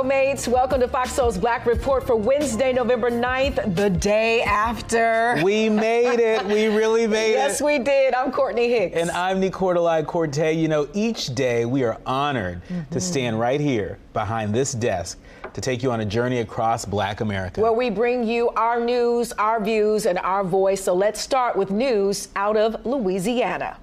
Mates. Welcome to Fox Soul's Black Report for Wednesday, November 9th, the day after. We made it. We really made it. Yes, we did. I'm Courtney Hicks. And I'm Nicordelai Corte. You know, each day we are honored to stand right here behind this desk to take you on a journey across Black America, where we bring you our news, our views, and our voice. So let's start with news out of Louisiana.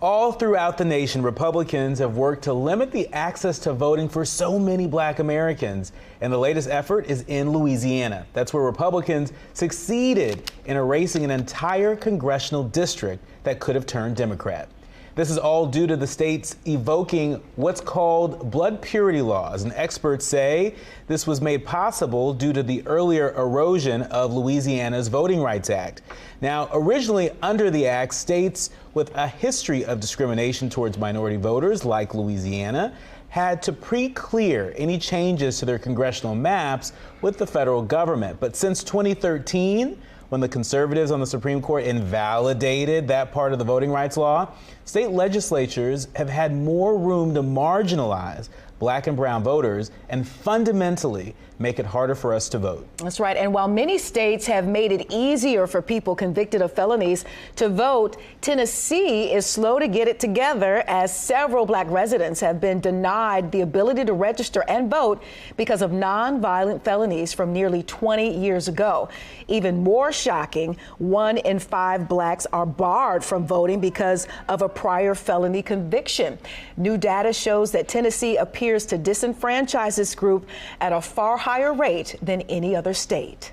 All throughout the nation, Republicans have worked to limit the access to voting for so many Black Americans. And the latest effort is in Louisiana. That's where Republicans succeeded in erasing an entire congressional district that could have turned Democrat. This is all due to the states evoking what's called blood purity laws. And experts say this was made possible due to the earlier erosion of Louisiana's Voting Rights Act. Now, originally under the act, states with a history of discrimination towards minority voters, like Louisiana, had to pre-clear any changes to their congressional maps with the federal government. But since 2013, when the conservatives on the Supreme Court invalidated that part of the voting rights law, state legislatures have had more room to marginalize Black and brown voters and fundamentally make it harder for us to vote. That's right. And while many states have made it easier for people convicted of felonies to vote, Tennessee is slow to get it together, as several Black residents have been denied the ability to register and vote because of nonviolent felonies from nearly 20 years ago. Even more shocking, 1 in 5 Blacks are barred from voting because of a prior felony conviction. New data shows that Tennessee appears to disenfranchise this group at a far higher rate than any other state.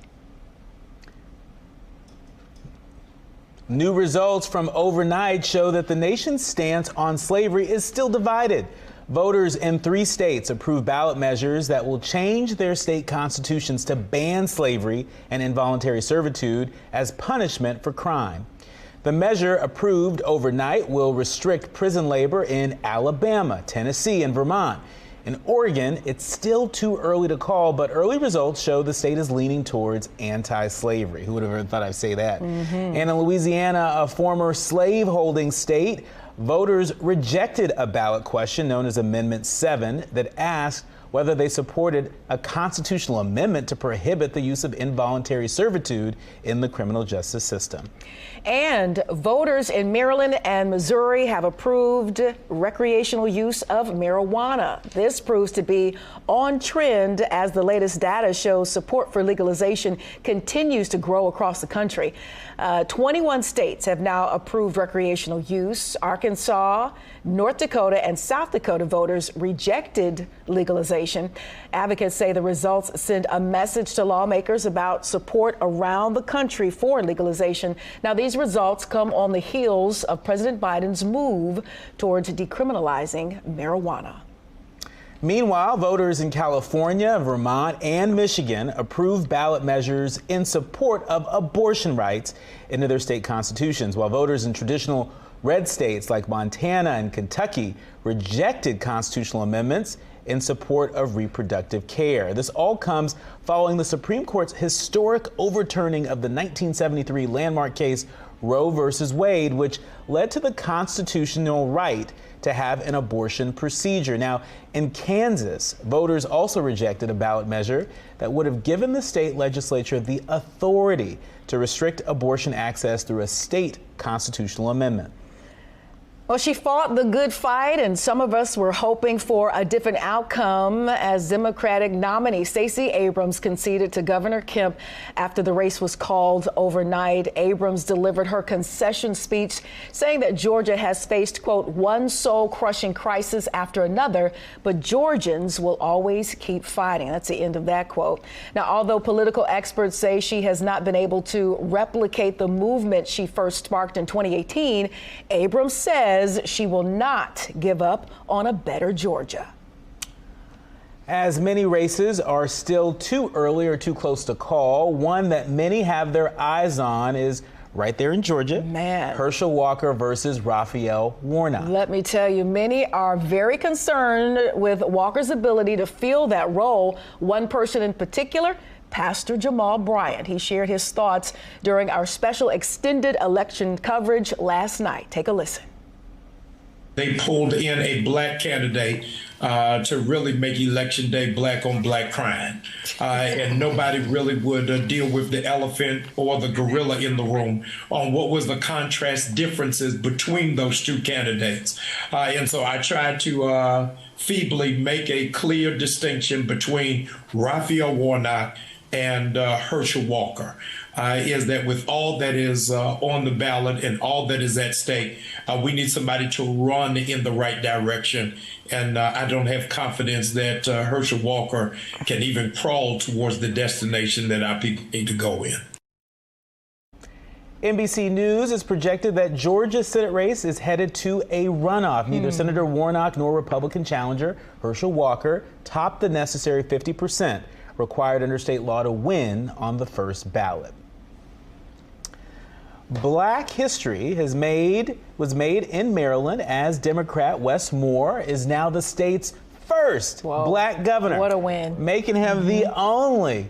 New results from overnight show that the nation's stance on slavery is still divided. Voters in 3 states approved ballot measures that will change their state constitutions to ban slavery and involuntary servitude as punishment for crime. The measure approved overnight will restrict prison labor in Alabama, Tennessee, and Vermont. In Oregon, it's still too early to call, but early results show the state is leaning towards anti-slavery. Who would have ever thought I'd say that? And in Louisiana, a former slave-holding state, voters rejected a ballot question known as Amendment 7 that asked whether they supported a constitutional amendment to prohibit the use of involuntary servitude in the criminal justice system. And voters in Maryland and Missouri have approved recreational use of marijuana. This proves to be on trend as the latest data shows support for legalization continues to grow across the country. 21 states have now approved recreational use. Arkansas, North Dakota, and South Dakota voters rejected legalization. Advocates say the results send a message to lawmakers about support around the country for legalization. Now, these results come on the heels of President Biden's move towards decriminalizing marijuana. Meanwhile, voters in California, Vermont, and Michigan approved ballot measures in support of abortion rights into their state constitutions, while voters in traditional red states like Montana and Kentucky rejected constitutional amendments in support of reproductive care. This all comes following the Supreme Court's historic overturning of the 1973 landmark case Roe v. Wade, which led to the constitutional right to have an abortion procedure. Now, in Kansas, voters also rejected a ballot measure that would have given the state legislature the authority to restrict abortion access through a state constitutional amendment. Well, she fought the good fight, and some of us were hoping for a different outcome as Democratic nominee Stacey Abrams conceded to Governor Kemp after the race was called overnight. Abrams delivered her concession speech saying that Georgia has faced, quote, one soul-crushing crisis after another, but Georgians will always keep fighting. That's the end of that quote. Now, although political experts say she has not been able to replicate the movement she first sparked in 2018, Abrams says she will not give up on a better Georgia. As many races are still too early or too close to call, one that many have their eyes on is right there in Georgia. Herschel Walker versus Raphael Warnock. Let me tell you, many are very concerned with Walker's ability to fill that role. One person in particular, Pastor Jamal Bryant. He shared his thoughts during our special extended election coverage last night. Take a listen. they pulled in a black candidate to really make Election Day black on black crime. And nobody really would deal with the elephant or the gorilla in the room on what was the contrast differences between those two candidates. And so I tried to feebly make a clear distinction between Raphael Warnock and Herschel Walker. Is that with all that is on the ballot and all that is at stake, we need somebody to run in the right direction. And I don't have confidence that Herschel Walker can even crawl towards the destination that our people need to go in. NBC News is projected that Georgia's Senate race is headed to a runoff. Neither Senator Warnock nor Republican challenger Herschel Walker topped the necessary 50% required under state law to win on the first ballot. Black history was made in Maryland as Democrat Wes Moore is now the state's first black governor. What a win. Making him only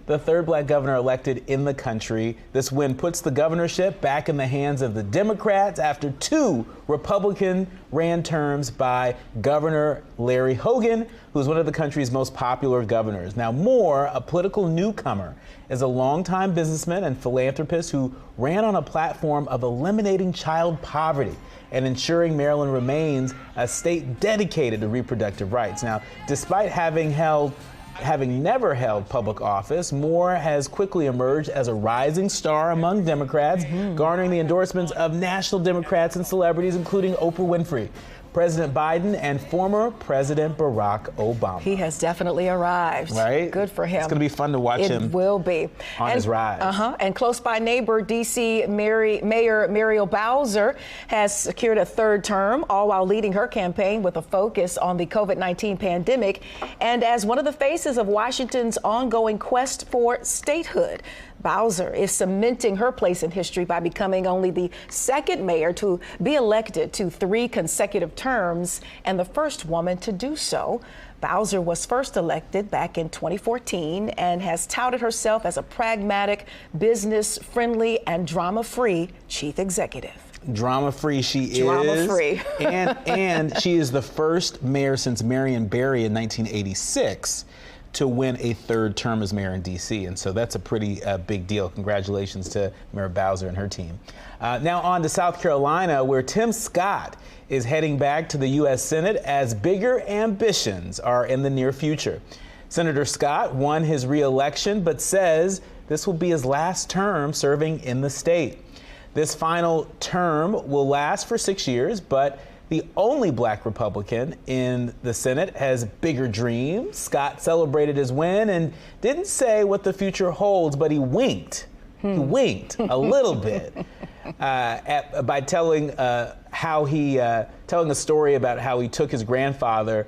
the third black governor elected in the country. This win puts the governorship back in the hands of the Democrats after two Republican-ran terms by Governor Larry Hogan, who's one of the country's most popular governors. Now, Moore, a political newcomer, is a longtime businessman and philanthropist who ran on a platform of eliminating child poverty and ensuring Maryland remains a state dedicated to reproductive rights. Now, despite having never held public office, Moore has quickly emerged as a rising star among Democrats, garnering the endorsements of national Democrats and celebrities, including Oprah Winfrey, President Biden, and former President Barack Obama. He has definitely arrived. Right? Good for him. It's going to be fun to watch him. It will be. On his rise. And close by neighbor, D.C. Mayor Muriel Bowser has secured a third term, all while leading her campaign with a focus on the COVID-19 pandemic and as one of the faces of Washington's ongoing quest for statehood. Bowser is cementing her place in history by becoming only the second mayor to be elected to 3 consecutive terms and the first woman to do so. Bowser was first elected back in 2014 and has touted herself as a pragmatic, business-friendly, and drama-free chief executive. Drama-free she is. Drama-free. and she is the first mayor since Marion Barry in 1986 to win a third term as mayor in D.C. And so that's a pretty big deal. Congratulations to Mayor Bowser and her team. Now on to South Carolina, where Tim Scott is heading back to the U.S. Senate as bigger ambitions are in the near future. Senator Scott won his re-election, but says this will be his last term serving in the state. This final term will last for 6 years, but the only black Republican in the Senate has bigger dreams. Scott celebrated his win and didn't say what the future holds, but he winked. He winked a little bit by telling telling a story about how he took his grandfather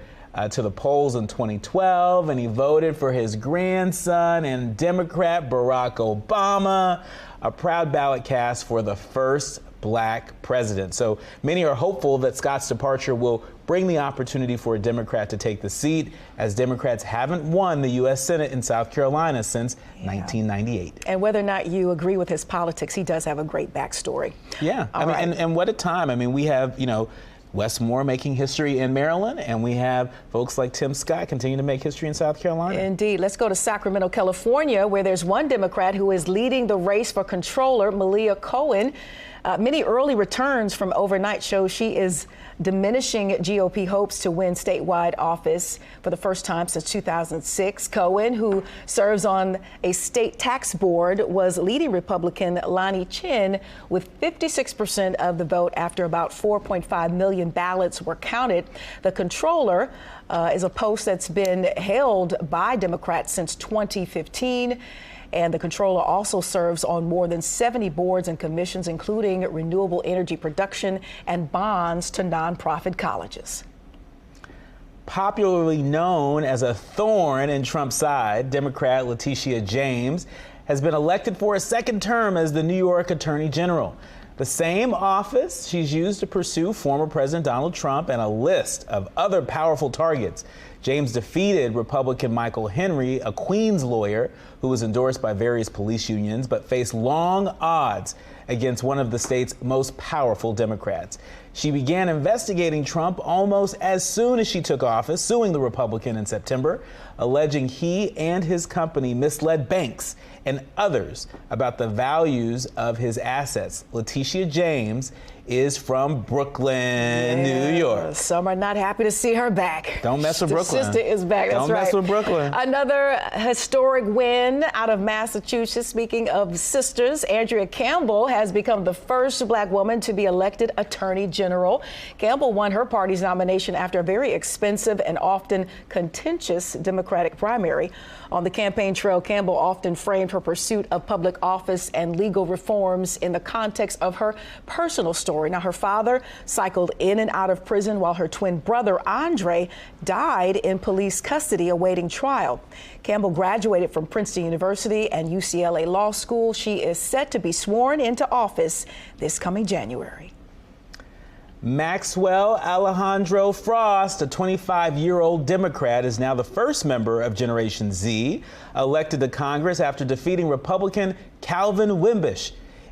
to the polls in 2012 and he voted for his grandson and Democrat Barack Obama, a proud ballot cast for the first black president. So many are hopeful that Scott's departure will bring the opportunity for a Democrat to take the seat, as Democrats haven't won the U.S. Senate in South Carolina since 1998. And whether or not you agree with his politics, he does have a great backstory. Yeah, and what a time. I mean, we have, Wes Moore making history in Maryland, and we have folks like Tim Scott continuing to make history in South Carolina. Indeed. Let's go to Sacramento, California, where there's one Democrat who is leading the race for controller, Malia Cohen. Many early returns from overnight show she is diminishing GOP hopes to win statewide office for the first time since 2006. Cohen, who serves on a state tax board, was leading Republican Lonnie Chin with 56% of the vote after about 4.5 million ballots were counted. The controller is a post that's been held by Democrats since 2015. And the controller also serves on more than 70 boards and commissions, including renewable energy production and bonds to nonprofit colleges. Popularly known as a thorn in Trump's side, Democrat Letitia James has been elected for a second term as the New York Attorney General. The same office she's used to pursue former President Donald Trump and a list of other powerful targets. James defeated Republican Michael Henry, a Queens lawyer who was endorsed by various police unions, but faced long odds against one of the state's most powerful Democrats. She began investigating Trump almost as soon as she took office, suing the Republican in September, alleging he and his company misled banks and others about the values of his assets. Letitia James is from Brooklyn, New York. Some are not happy to see her back. Don't mess with Brooklyn. Sister is back. That's Don't mess with Brooklyn. Another historic win out of Massachusetts. Speaking of sisters, Andrea Campbell has become the first black woman to be elected Attorney General. Campbell won her party's nomination after a very expensive and often contentious Democratic primary. On the campaign trail, Campbell often framed her pursuit of public office and legal reforms in the context of her personal story. Now, her father cycled in and out of prison while her twin brother, Andre, died in police custody awaiting trial. Campbell graduated from Princeton University and UCLA Law School. She is set to be sworn into office this coming January. Maxwell Alejandro Frost, a 25-year-old Democrat, is now the first member of Generation Z elected to Congress after defeating Republican Calvin Wimbish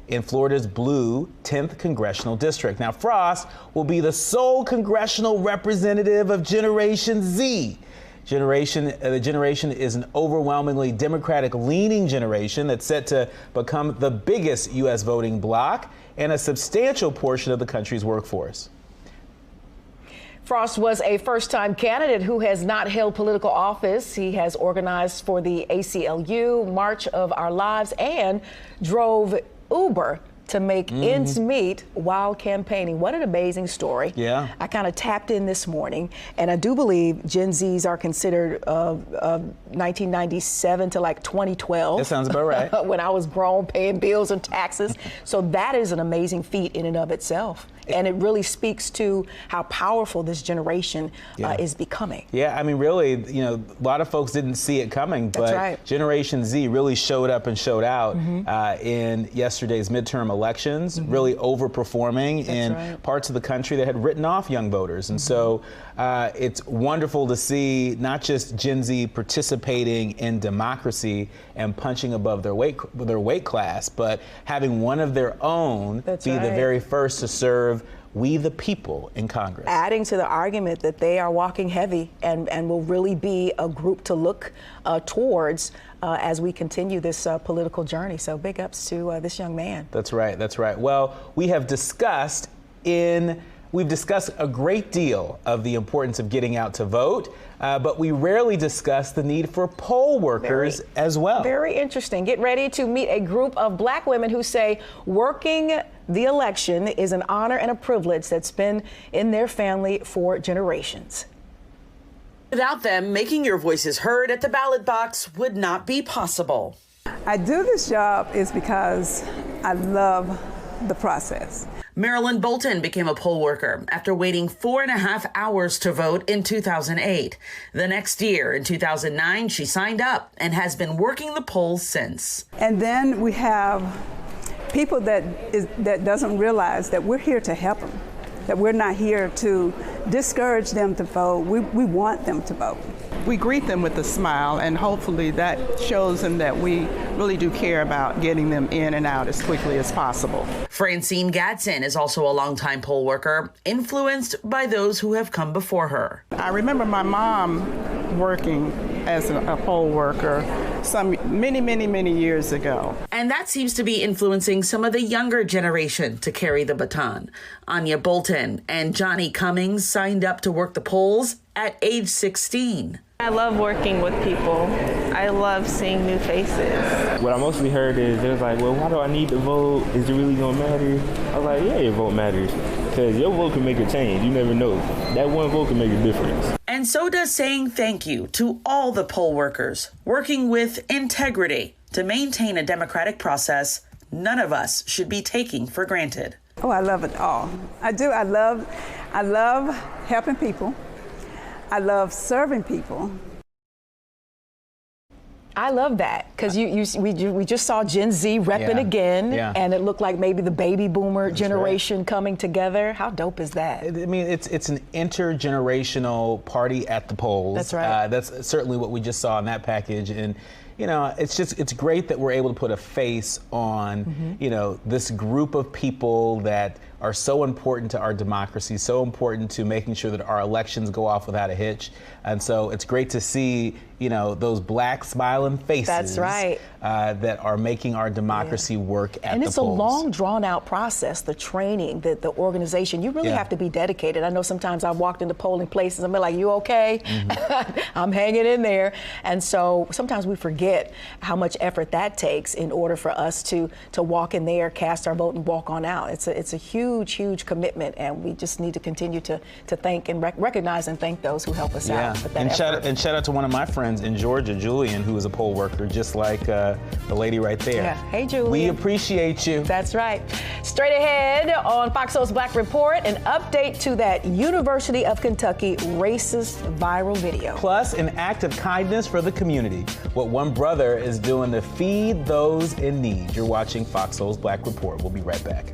in Florida's blue 10th Congressional District. Now, Frost will be the sole congressional representative of Generation Z. The generation is an overwhelmingly Democratic-leaning generation that's set to become the biggest U.S. voting bloc and a substantial portion of the country's workforce. Frost was a first-time candidate who has not held political office. He has organized for the ACLU, March of Our Lives, and drove Uber to make ends meet while campaigning. What an amazing story. Yeah. I kind of tapped in this morning, and I do believe Gen Zs are considered 1997 to like 2012. That sounds about right. When I was grown, paying bills and taxes. So that is an amazing feat in and of itself. And it really speaks to how powerful this generation is becoming. Yeah, I mean, really, you know, a lot of folks didn't see it coming, but right. Generation Z really showed up and showed out in yesterday's midterm elections, really overperforming in parts of the country that had written off young voters. And so it's wonderful to see not just Gen Z participating in democracy and punching above their weight class, but having one of their own be the very first to serve we the people in Congress. Adding to the argument that they are walking heavy and will really be a group to look towards as we continue this political journey. So big ups to this young man. That's right. That's right. Well, we've discussed a great deal of the importance of getting out to vote, but we rarely discuss the need for poll workers as well. Very interesting. Get ready to meet a group of black women who say working the election is an honor and a privilege that's been in their family for generations. Without them, making your voices heard at the ballot box would not be possible. I do this job is because I love the process. Marilyn Bolton became a poll worker after waiting 4.5 hours to vote in 2008. The next year, in 2009, she signed up and has been working the polls since. And then we have people that doesn't realize that we're here to help them, that we're not here to discourage them to vote. We want them to vote. We greet them with a smile, and hopefully that shows them that we really do care about getting them in and out as quickly as possible. Francine Gadsden is also a longtime poll worker, influenced by those who have come before her. I remember my mom working as a poll worker many years ago. And that seems to be influencing some of the younger generation to carry the baton. Anya Bolton and Johnny Cummings signed up to work the polls at age 16. I love working with people. I love seeing new faces. What I mostly heard is they was like, well, why do I need to vote? Is it really gonna matter? I was like, yeah, your vote matters. Because your vote can make a change. You never know. That one vote can make a difference. And so does saying thank you to all the poll workers working with integrity to maintain a democratic process none of us should be taking for granted. Oh, I love it all. I do. I love helping people. I love serving people. I love that because we just saw Gen Z repping again, and it looked like maybe the baby boomer generation coming together. How dope is that? I mean, it's an intergenerational party at the polls. That's right. That's certainly what we just saw in that package, and it's great that we're able to put a face on this group of people that are so important to our democracy, so important to making sure that our elections go off without a hitch. And so it's great to see, those black smiling faces. That's right. That are making our democracy work at the polls. And it's a long, drawn-out process, the training, the organization. You really have to be dedicated. I know sometimes I've walked into polling places and been like, you okay? I'm hanging in there. And so sometimes we forget how much effort that takes in order for us to walk in there, cast our vote, and walk on out. It's a huge commitment, and we just need to continue to thank and recognize and thank those who help us out with that effort. And shout out to one of my friends in Georgia, Julian, who is a poll worker, just like the lady right there. Yeah. Hey, Julian. We appreciate you. That's right. Straight ahead on Fox Soul's Black Report, an update to that University of Kentucky racist viral video. Plus, an act of kindness for the community. What one brother is doing to feed those in need. You're watching Fox Soul's Black Report. We'll be right back.